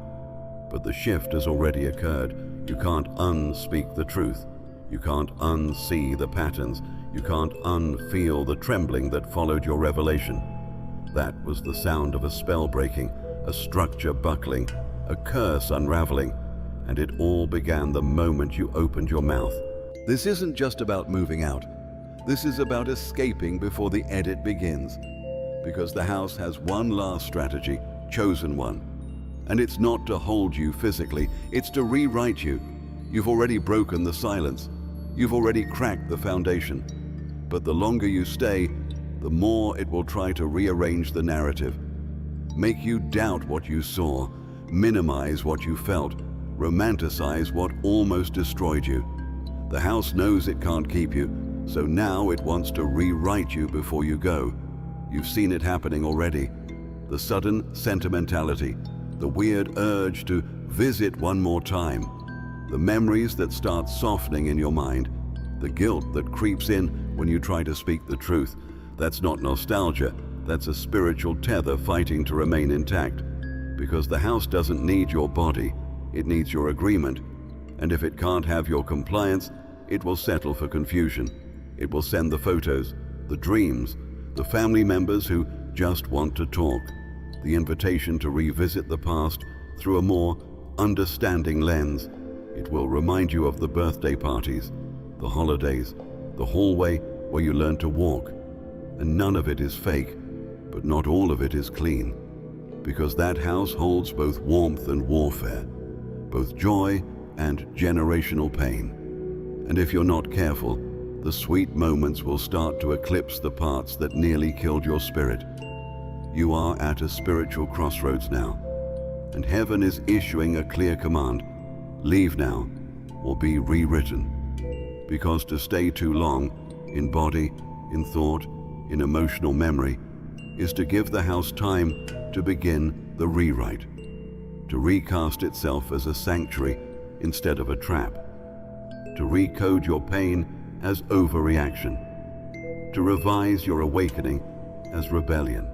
But the shift has already occurred. You can't unspeak the truth. You can't unsee the patterns. You can't unfeel the trembling that followed your revelation. That was the sound of a spell breaking, a structure buckling, a curse unraveling, and it all began the moment you opened your mouth. This isn't just about moving out. This is about escaping before the edit begins. Because the house has one last strategy, chosen one. And it's not to hold you physically, it's to rewrite you. You've already broken the silence. You've already cracked the foundation. But the longer you stay, the more it will try to rearrange the narrative. Make you doubt what you saw, minimize what you felt, romanticize what almost destroyed you. The house knows it can't keep you, so now it wants to rewrite you before you go. You've seen it happening already. The sudden sentimentality, the weird urge to visit one more time, the memories that start softening in your mind, the guilt that creeps in when you try to speak the truth. That's not nostalgia, that's a spiritual tether fighting to remain intact. Because the house doesn't need your body, it needs your agreement. And if it can't have your compliance, it will settle for confusion. It will send the photos, the dreams, the family members who just want to talk, the invitation to revisit the past through a more understanding lens. It will remind you of the birthday parties, the holidays, the hallway where you learned to walk. And none of it is fake, but not all of it is clean. Because that house holds both warmth and warfare, both joy and generational pain. And if you're not careful, the sweet moments will start to eclipse the parts that nearly killed your spirit. You are at a spiritual crossroads now, and heaven is issuing a clear command. Leave now, or be rewritten. Because to stay too long, in body, in thought, in emotional memory, is to give the house time to begin the rewrite, to recast itself as a sanctuary instead of a trap, to recode your pain as overreaction, to revise your awakening as rebellion.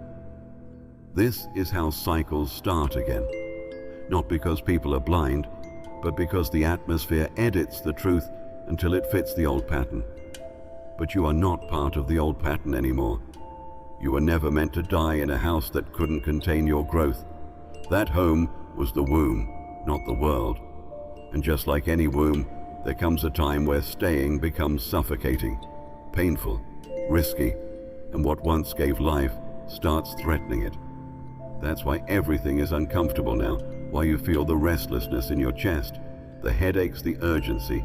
This is how cycles start again, not because people are blind, but because the atmosphere edits the truth until it fits the old pattern. But you are not part of the old pattern anymore. You were never meant to die in a house that couldn't contain your growth. That home was the womb, not the world. And just like any womb, there comes a time where staying becomes suffocating, painful, risky, and what once gave life starts threatening it. That's why everything is uncomfortable now, why you feel the restlessness in your chest, the headaches, the urgency.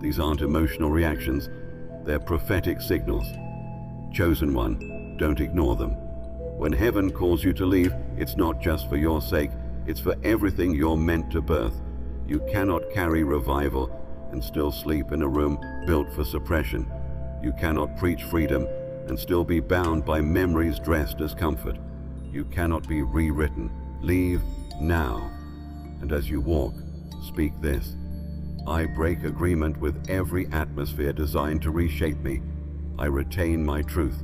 These aren't emotional reactions, they're prophetic signals. Chosen one, don't ignore them. When heaven calls you to leave, it's not just for your sake, it's for everything you're meant to birth. You cannot carry revival and still sleep in a room built for suppression. You cannot preach freedom and still be bound by memories dressed as comfort. You cannot be rewritten. Leave now. And as you walk, speak this: I break agreement with every atmosphere designed to reshape me. I retain my truth.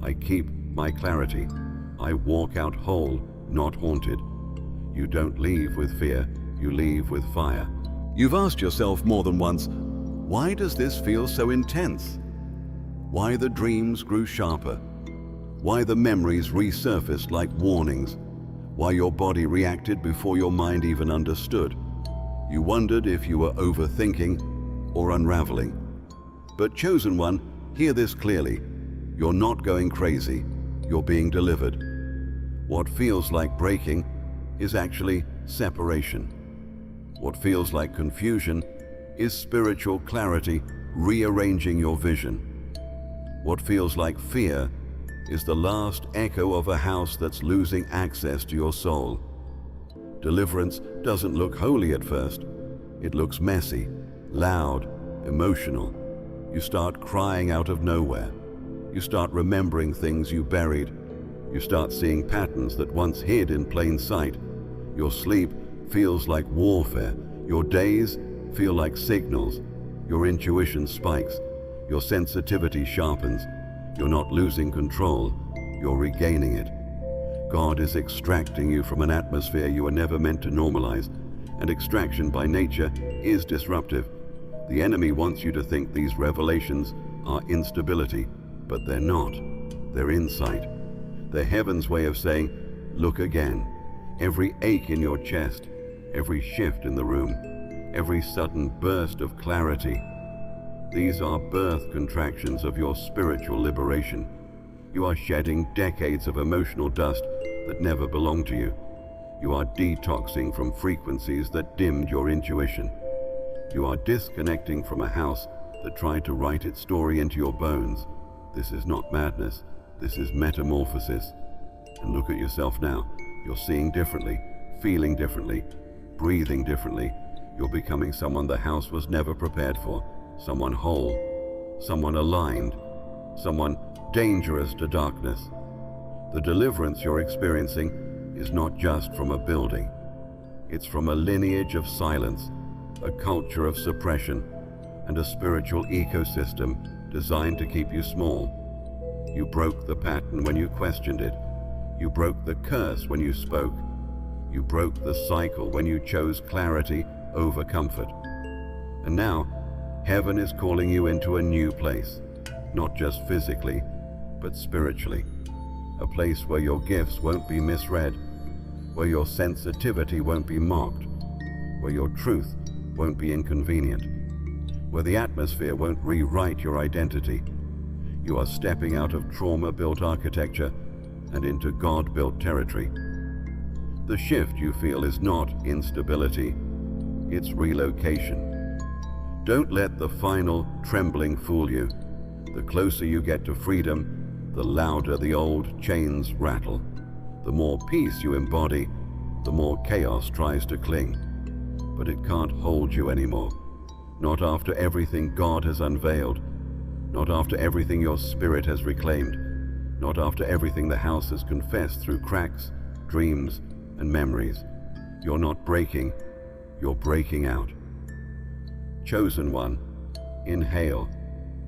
I keep my clarity. I walk out whole, not haunted. You don't leave with fear, you leave with fire. You've asked yourself more than once, why does this feel so intense? Why the dreams grew sharper? Why the memories resurfaced like warnings? Why your body reacted before your mind even understood? You wondered if you were overthinking or unraveling. But chosen one, hear this clearly. You're not going crazy, you're being delivered. What feels like breaking is actually separation. What feels like confusion is spiritual clarity rearranging your vision. What feels like fear is the last echo of a house that's losing access to your soul. Deliverance doesn't look holy at first. It looks messy, loud, emotional. You start crying out of nowhere. You start remembering things you buried. You start seeing patterns that once hid in plain sight. Your sleep feels like warfare. Your days feel like signals. Your intuition spikes. Your sensitivity sharpens. You're not losing control, you're regaining it. God is extracting you from an atmosphere you were never meant to normalize, and extraction by nature is disruptive. The enemy wants you to think these revelations are instability, but they're not. They're insight. They're heaven's way of saying, look again. Every ache in your chest, every shift in the room, every sudden burst of clarity. These are birth contractions of your spiritual liberation. You are shedding decades of emotional dust that never belonged to you. You are detoxing from frequencies that dimmed your intuition. You are disconnecting from a house that tried to write its story into your bones. This is not madness, this is metamorphosis. And look at yourself now. You're seeing differently, feeling differently, breathing differently. You're becoming someone the house was never prepared for. Someone whole, someone aligned, someone dangerous to darkness. The deliverance you're experiencing is not just from a building. It's from a lineage of silence, a culture of suppression, and a spiritual ecosystem designed to keep you small. You broke the pattern when you questioned it. You broke the curse when you spoke. You broke the cycle when you chose clarity over comfort. And now, heaven is calling you into a new place, not just physically, but spiritually. A place where your gifts won't be misread, where your sensitivity won't be mocked, where your truth won't be inconvenient, where the atmosphere won't rewrite your identity. You are stepping out of trauma-built architecture and into God-built territory. The shift you feel is not instability, it's relocation. Don't let the final trembling fool you. The closer you get to freedom, the louder the old chains rattle. The more peace you embody, the more chaos tries to cling. But it can't hold you anymore. Not after everything God has unveiled. Not after everything your spirit has reclaimed. Not after everything the house has confessed through cracks, dreams, and memories. You're not breaking, you're breaking out. Chosen one, inhale,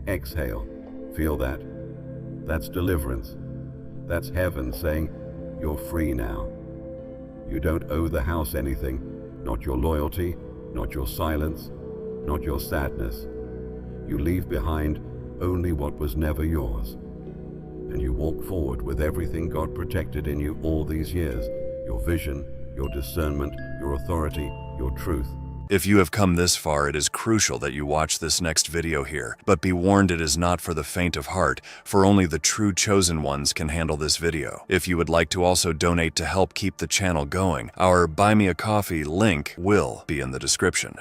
exhale, feel that. That's deliverance. That's heaven saying, you're free now. You don't owe the house anything, not your loyalty, not your silence, not your sadness. You leave behind only what was never yours. And you walk forward with everything God protected in you all these years, your vision, your discernment, your authority, your truth. If you have come this far, it is crucial that you watch this next video here. But be warned, it is not for the faint of heart, for only the true chosen ones can handle this video. If you would like to also donate to help keep the channel going, our Buy Me a Coffee link will be in the description.